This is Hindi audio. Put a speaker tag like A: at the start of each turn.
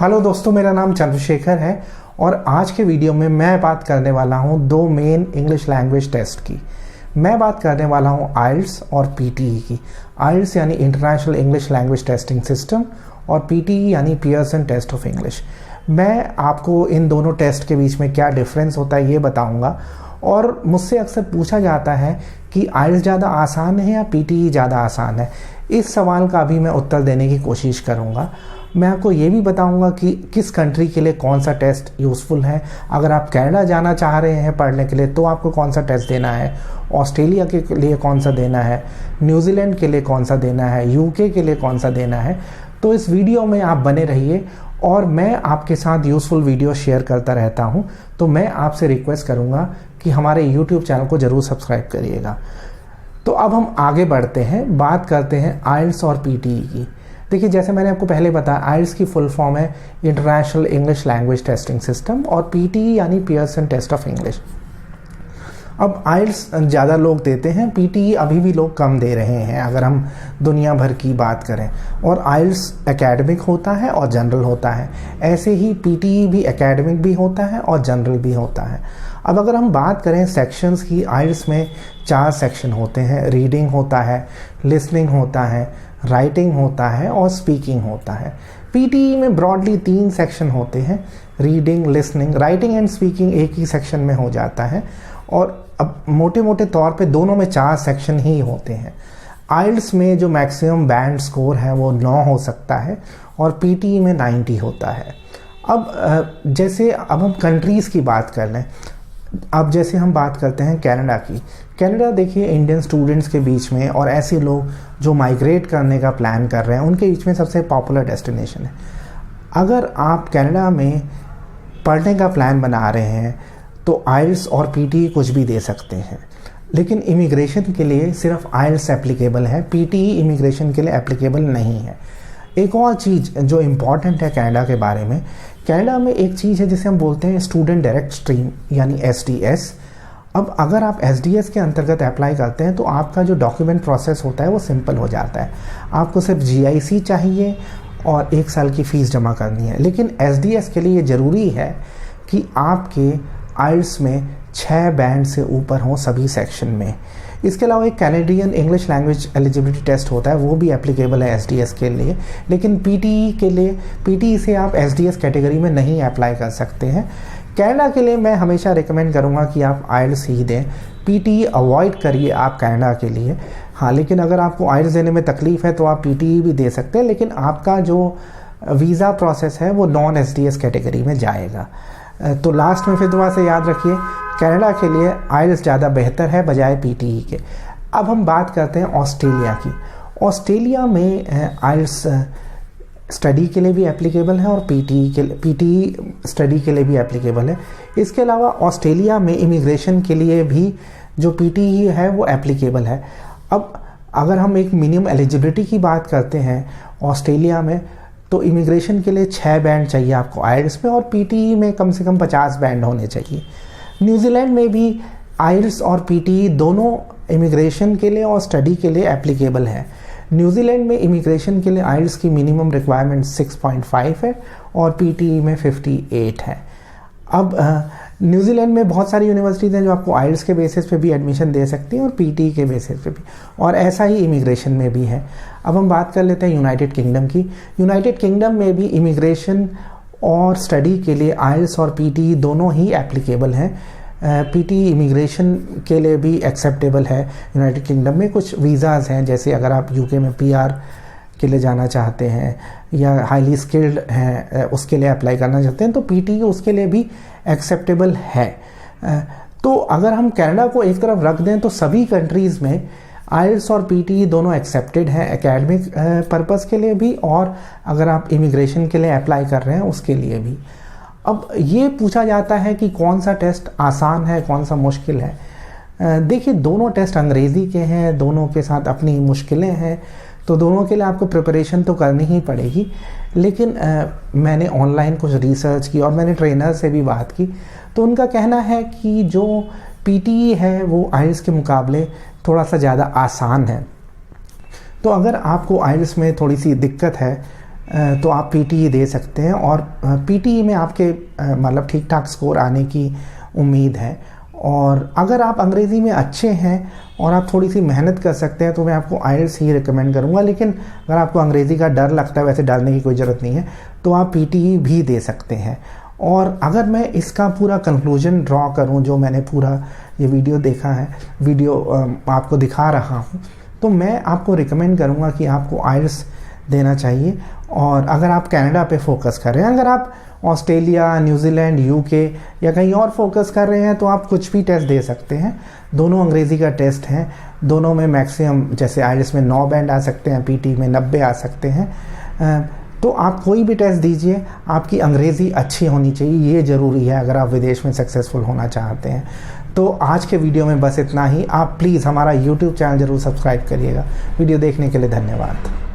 A: हेलो दोस्तों, मेरा नाम चंद्रशेखर है और आज के वीडियो में मैं बात करने वाला हूं दो मेन इंग्लिश लैंग्वेज टेस्ट की। मैं बात करने वाला हूं आइल्स और पीटीई की। आइल्स यानी international English language testing system और पीटीई यानी पियर्सन टेस्ट ऑफ इंग्लिश। मैं आपको इन दोनों टेस्ट के बीच में क्या डिफरेंस होता है ये बताऊंगा। और मुझसे अक्सर पूछा जाता है कि आइल्स ज़्यादा आसान है या पीटीई ज़्यादा आसान है। इस सवाल का भी मैं उत्तर देने की कोशिश करूंगा। मैं आपको ये भी बताऊंगा कि किस कंट्री के लिए कौन सा टेस्ट यूज़फुल है। अगर आप कनाडा जाना चाह रहे हैं पढ़ने के लिए तो आपको कौन सा टेस्ट देना है, ऑस्ट्रेलिया के लिए कौन सा देना है, न्यूजीलैंड के लिए कौन सा देना है, यूके के लिए कौन सा देना है। तो इस वीडियो में आप बने रहिए और मैं आपके साथ यूज़फुल वीडियो शेयर करता रहता हूं। तो मैं आपसे रिक्वेस्ट करूंगा कि हमारे यूट्यूब चैनल को ज़रूर सब्सक्राइब करिएगा। तो अब हम आगे बढ़ते हैं, बात करते हैं आइल्स और पीटीई की। देखिए, जैसे मैंने आपको पहले बताया, आइल्स की फुल फॉर्म है international English language testing system और पीटीई यानी पियर्सन टेस्ट ऑफ इंग्लिश। अब आइल्स ज़्यादा लोग देते हैं, पीटीई अभी भी लोग कम दे रहे हैं अगर हम दुनिया भर की बात करें। और आइल्स एकेडमिक होता है और जनरल होता है, ऐसे ही पीटीई भी एकेडमिक भी होता है और जनरल भी होता है। अब अगर हम बात करें सेक्शंस की, आइल्स में 4 सेक्शन होते हैं। रीडिंग होता है, लिसनिंग होता है, राइटिंग होता है और स्पीकिंग होता है। पीटीई में ब्रॉडली 3 सेक्शन होते हैं, reading, listening, writing and speaking एक ही सेक्शन में हो जाता है। और अब मोटे मोटे तौर पे दोनों में 4 सेक्शन ही होते हैं। आइल्स में जो मैक्सिमम बैंड स्कोर है वो 9 हो सकता है और पीटीई में 90 होता है। अब हम कंट्रीज़ की बात कर लें। अब जैसे हम बात करते हैं कनाडा की। कनाडा देखिए, इंडियन स्टूडेंट्स के बीच में और ऐसे लोग जो माइग्रेट करने का प्लान कर रहे हैं उनके बीच में सबसे पॉपुलर डेस्टिनेशन है। अगर आप कनाडा में पढ़ने का प्लान बना रहे हैं तो आइल्स और पीटीई कुछ भी दे सकते हैं, लेकिन इमिग्रेशन के लिए सिर्फ आइल्स एप्लीकेबल है, पीटीई इमिग्रेशन के लिए एप्लीकेबल नहीं है। एक और चीज़ जो इम्पॉर्टेंट है कनाडा के बारे में, कनाडा में एक चीज़ है जिसे हम बोलते हैं स्टूडेंट डायरेक्ट स्ट्रीम यानी एसडीएस। अब अगर आप एसडीएस के अंतर्गत अप्लाई करते हैं तो आपका जो डॉक्यूमेंट प्रोसेस होता है वो सिंपल हो जाता है। आपको सिर्फ जीआईसी चाहिए और 1 साल की फ़ीस जमा करनी है। लेकिन एसडीएस के लिए ज़रूरी है कि आपके आइल्स में 6 बैंड से ऊपर हों सभी सेक्शन में। इसके अलावा एक Canadian English language eligibility test होता है, वो भी एप्लीकेबल है एसडीएस के लिए। लेकिन पीटीई के लिए, पीटीई से आप एसडीएस कैटेगरी में नहीं अप्लाई कर सकते हैं। कनाडा के लिए मैं हमेशा रिकमेंड करूंगा कि आप आइल्स ही दें, पीटीई अवॉइड करिए आप कनाडा के लिए। हाँ, लेकिन अगर आपको आइल्स देने में तकलीफ़ है तो आप पीटीई भी दे सकते हैं, लेकिन आपका जो वीज़ा प्रोसेस है वो नॉन एसडीएस कैटेगरी में जाएगा। तो लास्ट में फिर दोबारा से याद रखिए, कनाडा के लिए आइल्स ज़्यादा बेहतर है बजाय पीटीई के। अब हम बात करते हैं ऑस्ट्रेलिया की। ऑस्ट्रेलिया में आइल्स स्टडी के लिए भी एप्लीकेबल है और पीटीई स्टडी के लिए भी एप्लीकेबल है। इसके अलावा ऑस्ट्रेलिया में इमिग्रेशन के लिए भी जो पीटीई है वो एप्लीकेबल है। अब अगर हम एक मिनिमम एलिजिबिलिटी की बात करते हैं ऑस्ट्रेलिया में, तो इमिग्रेशन के लिए 6 बैंड चाहिए आपको आइल्स में और पीटीई में कम से कम 50 बैंड होने चाहिए। न्यूजीलैंड में भी आइल्स और पीटीई दोनों इमिग्रेशन के लिए और स्टडी के लिए एप्लीकेबल है। न्यूजीलैंड में इमिग्रेशन के लिए आइल्स की मिनिमम रिक्वायरमेंट 6.5 है और पीटीई में 58 है। अब न्यूजीलैंड में बहुत सारी यूनिवर्सिटीज़ हैं जो आपको आइल्स के बेसिस पे भी एडमिशन दे सकती हैं और पीटीई के बेसिस पे भी, और ऐसा ही इमिग्रेशन में भी है। अब हम बात कर लेते हैं यूनाइटेड किंगडम की। यूनाइटेड किंगडम में भी इमिग्रेशन और स्टडी के लिए आइल्स और पीटीई दोनों ही एप्लीकेबल हैं। पीटीई इमिग्रेशन के लिए भी एक्सेप्टेबल है। यूनाइटेड किंगडम में कुछ वीज़ाज़ हैं, जैसे अगर आप यूके में पीआर के लिए जाना चाहते हैं या हाईली स्किल्ड हैं उसके लिए अप्लाई करना चाहते हैं तो पीटीई उसके लिए भी एक्सेप्टेबल है। तो अगर हम कनाडा को एक तरफ रख दें तो सभी कंट्रीज़ में आइल्स और पीटीई दोनों एक्सेप्टेड हैं एकेडमिक पर्पस के लिए भी और अगर आप इमिग्रेशन के लिए अप्लाई कर रहे हैं उसके लिए भी। अब ये पूछा जाता है कि कौन सा टेस्ट आसान है, कौन सा मुश्किल है। देखिए, दोनों टेस्ट अंग्रेज़ी के हैं, दोनों के साथ अपनी मुश्किलें हैं, तो दोनों के लिए आपको प्रिपरेशन तो करनी ही पड़ेगी। लेकिन मैंने ऑनलाइन कुछ रिसर्च की और मैंने ट्रेनर से भी बात की, तो उनका कहना है कि जो पीटीई है वो आइल्स के मुकाबले थोड़ा सा ज़्यादा आसान है। तो अगर आपको आइल्स में थोड़ी सी दिक्कत है तो आप पीटीई दे सकते हैं और पीटीई में आपके मतलब ठीक ठाक स्कोर आने की उम्मीद है। और अगर आप अंग्रेज़ी में अच्छे हैं और आप थोड़ी सी मेहनत कर सकते हैं तो मैं आपको आइल्स ही रिकमेंड करूँगा। लेकिन अगर आपको अंग्रेज़ी का डर लगता है, वैसे डरने की कोई ज़रूरत नहीं है, तो आप पीटीई भी दे सकते हैं। और अगर मैं इसका पूरा कंक्लूजन ड्रॉ करूं, जो मैंने पूरा ये वीडियो देखा है, वीडियो आपको दिखा रहा हूं, तो मैं आपको रिकमेंड करूंगा कि आपको आइल्स देना चाहिए। और अगर आप कनाडा पे फोकस कर रहे हैं, अगर आप ऑस्ट्रेलिया, न्यूजीलैंड, यूके या कहीं और फोकस कर रहे हैं तो आप कुछ भी टेस्ट दे सकते हैं। दोनों अंग्रेज़ी का टेस्ट हैं, दोनों में मैक्सिमम, जैसे आइल्स में 9 बैंड आ सकते हैं, पीटी में 90 आ सकते हैं। तो आप कोई भी टेस्ट दीजिए, आपकी अंग्रेज़ी अच्छी होनी चाहिए, ये ज़रूरी है अगर आप विदेश में सक्सेसफुल होना चाहते हैं। तो आज के वीडियो में बस इतना ही। आप प्लीज़ हमारा यूट्यूब चैनल ज़रूर सब्सक्राइब करिएगा। वीडियो देखने के लिए धन्यवाद।